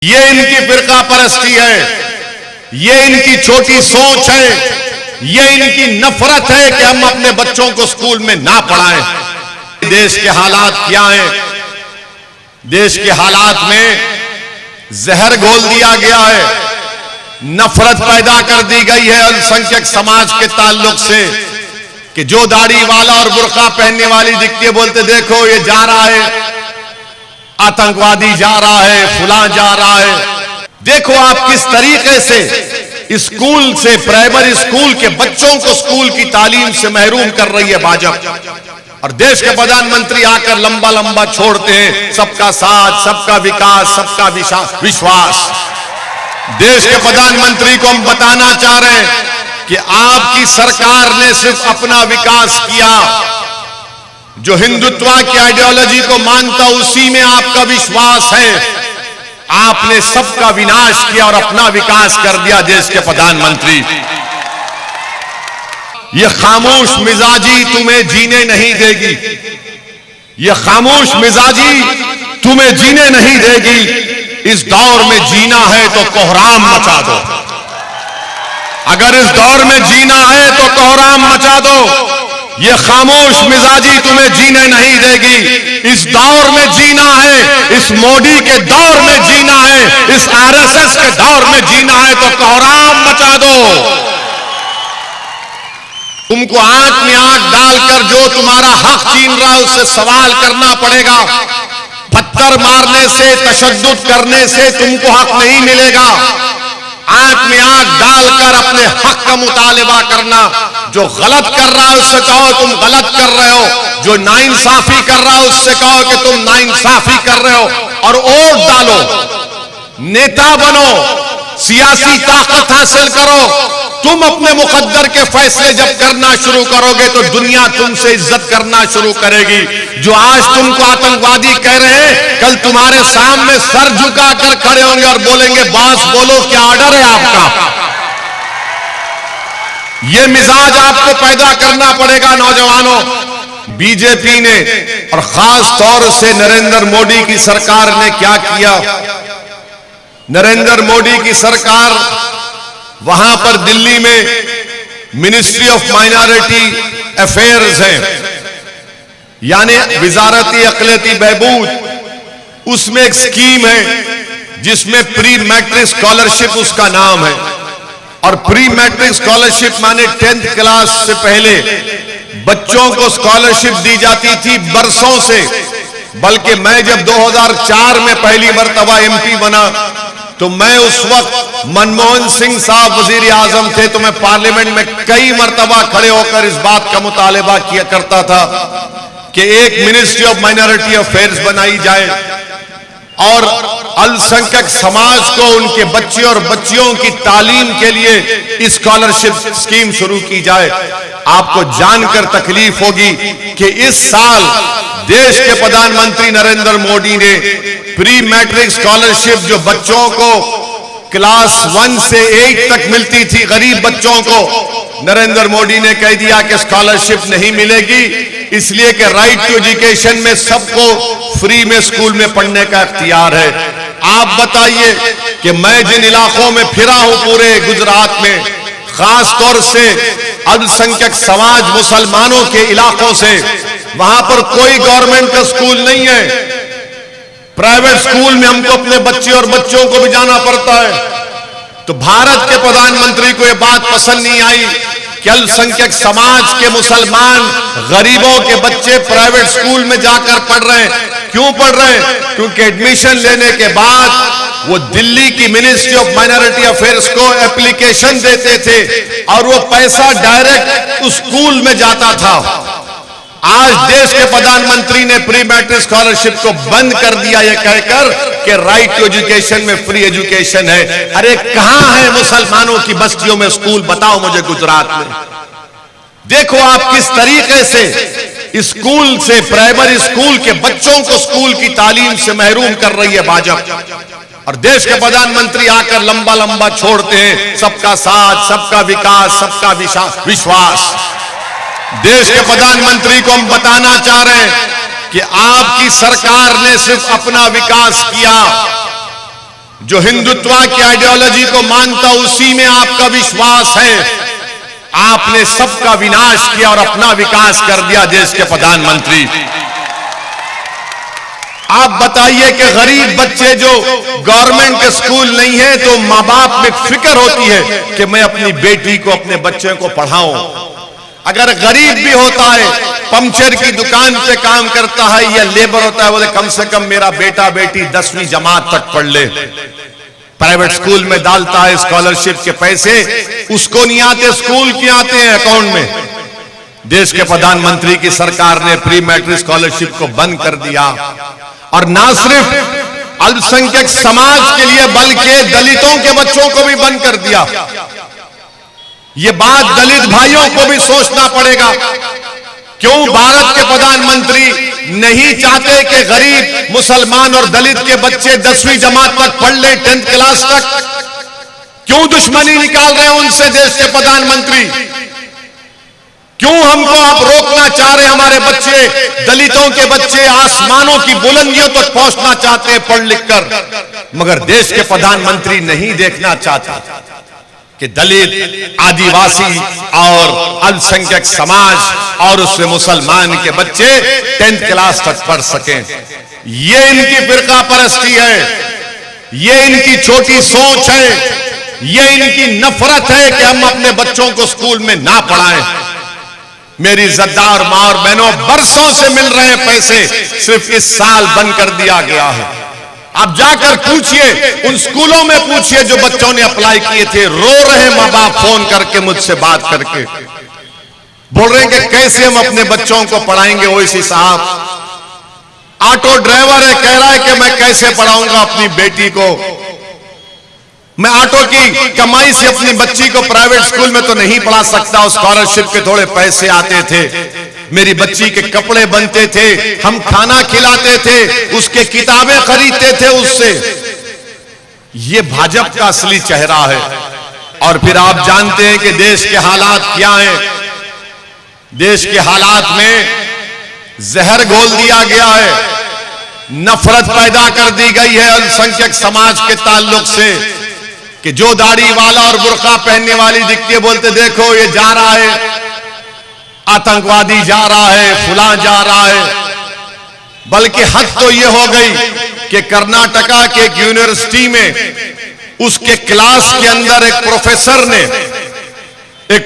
ये इनकी फिरका परस्ती है, ये इनकी छोटी सोच है, ये इनकी नफरत है कि हम अपने बच्चों को स्कूल में ना पढ़ाएं। देश के हालात क्या हैं? देश के हालात में जहर घोल दिया गया है, नफरत पैदा कर दी गई है अल्पसंख्यक समाज के ताल्लुक से कि जो दाढ़ी वाला और बुर्का पहनने वाली दिखती है, बोलते देखो ये जा रहा है, आतंकवादी जा रहा है, फुला जा रहा है। देखो आप किस तरीके से स्कूल से, प्राइमरी स्कूल के बच्चों को स्कूल की तालीम से महरूम कर रही है भाजपा। और देश के प्रधानमंत्री आकर लंबा लंबा छोड़ते हैं सबका साथ, सबका विकास, सबका विश्वास। देश के प्रधानमंत्री को हम बताना चाह रहे हैं कि आपकी सरकार ने सिर्फ अपना विकास किया, जो हिंदुत्व की आइडियोलॉजी को मानता उसी में आपका विश्वास है। आपने सबका विनाश किया और अपना विकास कर दिया देश के प्रधानमंत्री। यह खामोश मिजाजी तुम्हें जीने नहीं देगी, यह खामोश मिजाजी तुम्हें जीने नहीं देगी। इस दौर में जीना है तो कोहराम मचा दो, अगर इस दौर में जीना है तो कोहराम मचा दो। ये खामोश मिजाजी तुम्हें जीने नहीं देगी। इस दौर में जीना है, इस मोदी के दौर में जीना है, इस आरएसएस के दौर में जीना है तो कोहराम मचा दो। तुमको आंख में आंख डालकर जो तुम्हारा हक छीन रहा है उससे सवाल करना पड़ेगा। पत्थर मारने से, तशद्दुद करने से तुमको हक नहीं मिलेगा। आंख में आंख डालकर अपने हक का मुतालिबा करना। जो गलत कर रहा है उससे कहो तुम गलत कर रहे हो, जो नाइंसाफी कर रहा है उससे कहो कि तुम नाइंसाफी कर रहे हो, और वोट डालो, नेता बनो, सियासी ताकत हासिल करो। तुम अपने मुकद्दर के फैसले जब करना शुरू करोगे तो दुनिया तुमसे इज्जत करना शुरू करेगी। जो आज तुमको आतंकवादी कह रहे हैं, कल तुम्हारे सामने सर झुकाकर खड़े होंगे और बोलेंगे बॉस बोलो क्या ऑर्डर है आपका। यह मिजाज आपको पैदा करना पड़ेगा नौजवानों। बीजेपी ने और खास तौर से नरेंद्र मोदी की सरकार ने क्या किया? नरेंद्र मोदी की सरकार वहां पर दिल्ली में मिनिस्ट्री ऑफ माइनॉरिटी अफेयर्स है, यानी विजारती अक़लियती बहबूद, उसमें एक स्कीम है जिसमें प्री मैट्रिक स्कॉलरशिप उसका नाम है। और प्री मैट्रिक स्कॉलरशिप माने 10th क्लास से पहले बच्चों को स्कॉलरशिप दी जाती थी बरसों से। बल्कि मैं जब 2004 में पहली मर्तबा एमपी बना तो मैं उस वक्त मनमोहन सिंह साहब वजीर आजम थे, तो मैं पार्लियामेंट में कई मर्तबा खड़े होकर इस बात का मुतालिबा किया करता था कि एक मिनिस्ट्री ऑफ माइनॉरिटी अफेयर्स बनाई जाए और अल्पसंख्यक समाज को, उनके बच्चे और बच्चियों की तालीम के लिए स्कॉलरशिप स्कीम शुरू की जाए। आपको जानकर तकलीफ होगी कि इस साल देश के प्रधानमंत्री नरेंद्र मोदी ने प्री मैट्रिक स्कॉलरशिप जो बच्चों को क्लास 1 से 8 तक मिलती थी, गरीब बच्चों को, नरेंद्र मोदी ने कह दिया कि स्कॉलरशिप नहीं मिलेगी, इसलिए कि राइट टू एजुकेशन में सबको फ्री में स्कूल में पढ़ने का इख्तियार है। आप बताइए कि मैं जिन इलाकों में फिरा हूं पूरे गुजरात में, खास तौर से अल्पसंख्यक समाज मुसलमानों के इलाकों से, वहां पर कोई गवर्नमेंट का स्कूल नहीं है। प्राइवेट स्कूल में हमको अपने बच्चे और बच्चों को भी जाना पड़ता है। तो भारत के प्रधानमंत्री को यह बात पसंद नहीं आई कि अल्पसंख्यक समाज के मुसलमान गरीबों के बच्चे प्राइवेट स्कूल में जाकर पढ़ रहे हैं। क्यों पढ़ रहे हैं? क्योंकि एडमिशन लेने के बाद वो दिल्ली की मिनिस्ट्री ऑफ माइनॉरिटी अफेयर्स को एप्लीकेशन देते थे और वो पैसा डायरेक्ट स्कूल में जाता था। आज देश के प्रधानमंत्री ने प्री मैट्रिक स्कॉलरशिप को बंद कर दिया, यह कहकर कि राइट टू एजुकेशन में फ्री एजुकेशन है। अरे कहां है मुसलमानों की बस्तियों में स्कूल? बताओ मुझे गुजरात में। देखो आप किस तरीके से स्कूल से, प्राइमरी स्कूल के बच्चों को स्कूल की तालीम से महरूम कर रही है भाजपा। और देश के प्रधानमंत्री आकर लंबा लंबा छोड़ते हैं सबका साथ, सबका विकास, सबका विश्वास। देश के प्रधानमंत्री को हम बताना चाह रहे हैं कि आपकी सरकार ने सिर्फ अपना विकास किया, जो हिंदुत्व की आइडियोलॉजी को मानता उसी में आपका विश्वास है। आपने सबका विनाश किया और अपना विकास कर दिया देश के प्रधानमंत्री। आप बताइए कि गरीब बच्चे जो गवर्नमेंट के स्कूल नहीं है तो मां बाप में फिक्र होती है कि मैं अपनी बेटी को अपने बच्चे को पढ़ाऊं। अगर गरीब भी होता है, पंचर की दुकान पे काम करता है या लेबर होता है, बोले कम से कम मेरा बेटा बेटी 10वीं जमात तक पढ़ ले। प्राइवेट स्कूल में डालता है स्कॉलरशिप के पैसे, उसको नहीं आते, स्कूल के आते हैं अकाउंट में। देश के प्रधानमंत्री की सरकार ने प्री मैट्रिक स्कॉलरशिप को बंद कर दिया और ना सिर्फ अल्पसंख्यक समाज के लिए बल्कि दलितों के बच्चों को भी बंद कर दिया। ये बात दलित भाइयों को भी सोचना पड़ेगा। क्यों भारत के प्रधानमंत्री नहीं चाहते कि गरीब मुसलमान और दलित के बच्चे 10वीं जमात तक पढ़ ले, 10th क्लास तक? क्यों दुश्मनी निकाल रहे हैं उनसे देश के प्रधानमंत्री? क्यों हमको आप रोकना चाह रहे हैं? हमारे बच्चे, दलितों के बच्चे आसमानों की बुलंदियों तक पहुंचना चाहते हैं पढ़ लिख कर, मगर देश के प्रधानमंत्री नहीं देखना चाहता कि दलित, आदिवासी और अल्पसंख्यक समाज और उसमें मुसलमान के बच्चे 10th क्लास तक पढ़ सकें। ये इनकी फिरका परस्ती है, ये इनकी छोटी सोच है, ये इनकी नफरत है कि हम अपने बच्चों को स्कूल में ना पढ़ाएं। मेरी इज्जतदार मां और बहनों, बरसों से मिल रहे पैसे सिर्फ इस साल बंद कर दिया गया है। आप जाकर पूछिए, उन स्कूलों में पूछिए जो बच्चों ने अप्लाई किए थे, रो रहे मां बाप फोन करके मुझसे बात करके, बोल रहे हैं कि कैसे हम अपने बच्चों को पढ़ाएंगे। ओवैसी साहब ऑटो ड्राइवर है, कह रहा है कि मैं कैसे पढ़ाऊंगा अपनी बेटी को, मैं ऑटो की कमाई से अपनी बच्ची को प्राइवेट स्कूल में तो नहीं पढ़ा सकता। उस स्कॉलरशिप के थोड़े पैसे आते थे, मेरी बच्ची के कपड़े बनते थे, हम खाना खिलाते थे, उसके किताबें खरीदते थे उससे। ये भाजपा का असली चेहरा है। और फिर आप जानते हैं कि देश के हालात क्या हैं। देश के हालात में जहर घोल दिया गया है, नफरत पैदा कर दी गई है अल्पसंख्यक समाज के ताल्लुक से, कि जो दाढ़ी वाला और बुर्का पहनने वाली दिखती है, बोलते देखो ये जा रहा है, आतंकवादी जा रहा है, फुला जा रहा है। बल्कि हद तो ये हो गई कि कर्नाटका के एक यूनिवर्सिटी में उसके क्लास के अंदर एक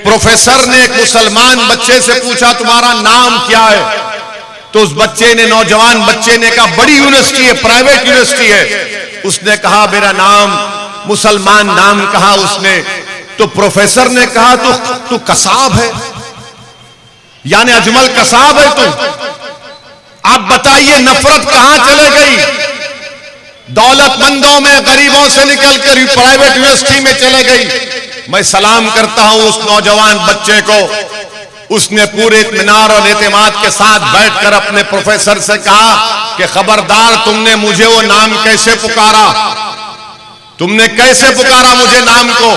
प्रोफेसर ने एक मुसलमान बच्चे से पूछा तुम्हारा नाम क्या है? तो उस बच्चे ने, नौजवान बच्चे ने कहा, बड़ी यूनिवर्सिटी है, प्राइवेट यूनिवर्सिटी है। उसने कहा मेरा नाम, मुसलमान नाम कहा उसने। तो प्रोफेसर ने कहा तू कसाब है, यानी अजमल कसाब है तू। आप बताइए नफरत कहां चले गई? दौलतमंदों में, गरीबों से निकलकर प्राइवेट यूनिवर्सिटी में चले गई। मैं सलाम करता हूं उस नौजवान बच्चे को। उसने पूरे इत्मीनान और एतमाद के साथ बैठकर अपने प्रोफेसर से कहा कि खबरदार, तुमने मुझे वो नाम कैसे पुकारा, तुमने कैसे पुकारा मुझे नाम को?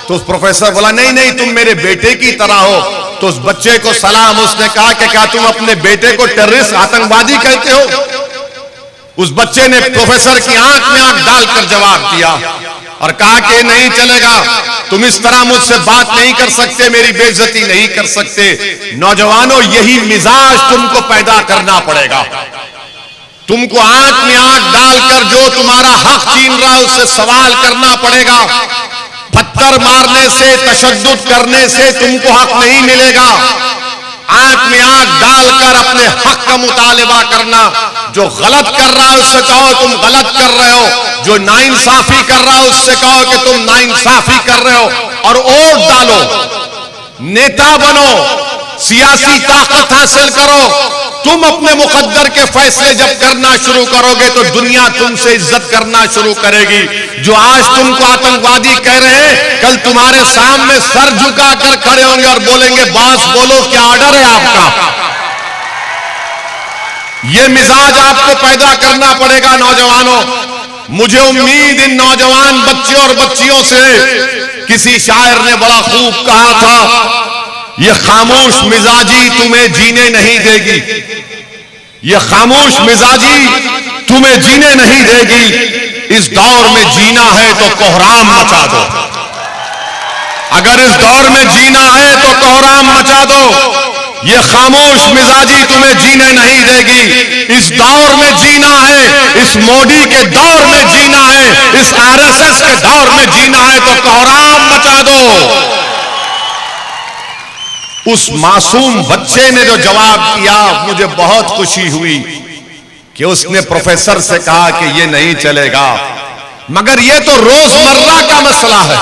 तो उस प्रोफेसर बोला नहीं नहीं, तुम मेरे बेटे की तरह हो। तो उस बच्चे को सलाम, उसने कहा कि क्या तुम अपने बेटे को टेररिस्ट, आतंकवादी कहते हो? उस बच्चे ने प्रोफेसर की आंख में आंख डालकर जवाब दिया और कहा कि नहीं चलेगा, तुम इस तरह मुझसे बात नहीं कर सकते, मेरी बेइज्जती नहीं कर सकते। नौजवानों, यही मिजाज तुमको पैदा करना पड़ेगा। तुमको आंख में आंख डालकर जो तुम्हारा हक छीन रहा है उससे सवाल करना पड़ेगा। पत्थर मारने से, तशद्दुद करने से तुमको हक नहीं मिलेगा। आंख में आंख डालकर अपने हक का मुतालिबा करना। जो गलत कर रहा है उससे कहो तुम गलत कर रहे हो, जो नाइंसाफी कर रहा है उससे कहो कि तुम नाइंसाफी कर रहे हो, और वोट डालो, नेता बनो, सियासी ताकत हासिल करो। तुम अपने मुकद्दर के फैसले जब करना शुरू करोगे तो दुनिया तुमसे इज्जत करना शुरू करेगी। जो आज तुमको आतंकवादी कह रहे हैं, कल तुम्हारे सामने सर झुकाकर खड़े होंगे और बोलेंगे बॉस बोलो क्या ऑर्डर है आपका। यह मिजाज आपको पैदा करना पड़ेगा नौजवानों। मुझे उम्मीद इन नौजवान बच्चे और बच्चियों से, किसी शायर ने बड़ा खूब कहा था, यह खामोश मिजाजी तुम्हें जीने नहीं देगी, यह खामोश मिजाजी तुम्हें जीने नहीं देगी। इस दौर में जीना है तो कोहराम मचा दो। अगर इस दौर में जीना है तो कोहराम मचा दो। ये खामोश मिजाजी तुम्हें जीने नहीं देगी। इस दौर में जीना है, इस मोदी के दौर में जीना है, इस आरएसएस के दौर में जीना है तो कोहराम मचा दो। उस मासूम बच्चे ने जो जवाब दिया, मुझे बहुत खुशी हुई कि उसने प्रोफेसर से कहा कि ये नहीं चलेगा। मगर ये तो रोजमर्रा का मसला है।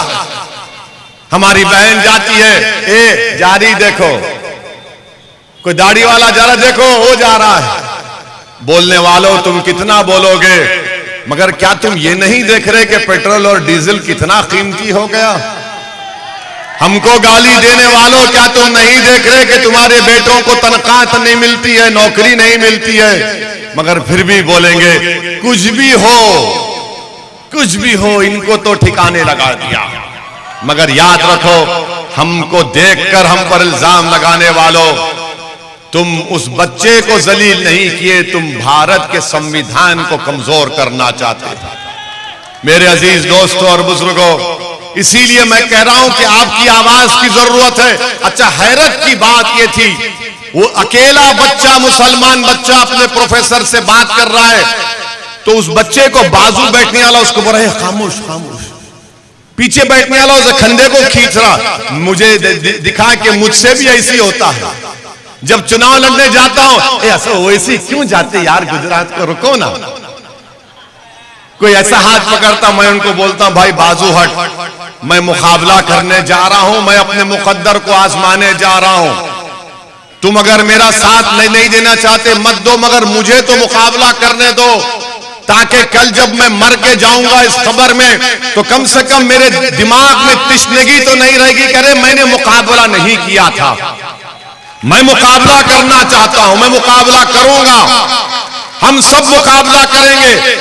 हमारी बहन जाती है, ए जारी देखो, कोई दाढ़ी वाला जरा देखो वो जा रहा है। बोलने वालों तुम कितना बोलोगे, मगर क्या तुम ये नहीं देख रहे कि पेट्रोल और डीजल कितना कीमती हो गया? हमको गाली देने वालों क्या तुम नहीं देख रहे कि तुम्हारे बेटों को तनख्वाह नहीं मिलती है, नौकरी नहीं मिलती है? मगर फिर भी बोलेंगे कुछ भी हो, कुछ भी हो, इनको तो ठिकाने लगा दिया। मगर याद रखो, हमको देखकर हम पर इल्जाम लगाने वालों, तुम उस बच्चे को जलील नहीं किए, तुम भारत के संविधान को कमजोर करना चाहते थे। मेरे अजीज दोस्तों और बुजुर्गों, इसीलिए मैं कह रहा हूं कि आपकी आवाज की जरूरत है। अच्छा, हैरत की बात यह थी, वो अकेला बच्चा, मुसलमान बच्चा अपने प्रोफेसर से बात कर रहा है, तो उस बच्चे को बाजू बैठने वाला उसको बोल रहा है खामोश खामोश, पीछे बैठने वाला उस खंडे को खींच रहा। मुझे दिखा कि मुझसे भी ऐसी होता है। जब चुनाव लड़ने जाता हूं, ऐसा वैसे क्यों जाते यार, गुजरात को रुको ना। कोई ऐसा हाथ पकड़ता, मैं उनको बोलता हूं भाई बाजू हट, मैं मुकाबला करने जा रहा हूं, मैं अपने मुकद्दर को आजमाने जा रहा हूं। तुम अगर मेरा साथ नहीं देना चाहते मत दो, मगर मुझे तो मुकाबला करने दो, ताकि कल जब मैं मर के जाऊंगा इस खबर में, तो कम से कम मेरे दिमाग में तिश्नगी तो नहीं रहेगी कि अरे मैंने मुकाबला नहीं किया था। मैं मुकाबला करना चाहता हूं, मैं मुकाबला करूंगा, हम सब मुकाबला करेंगे।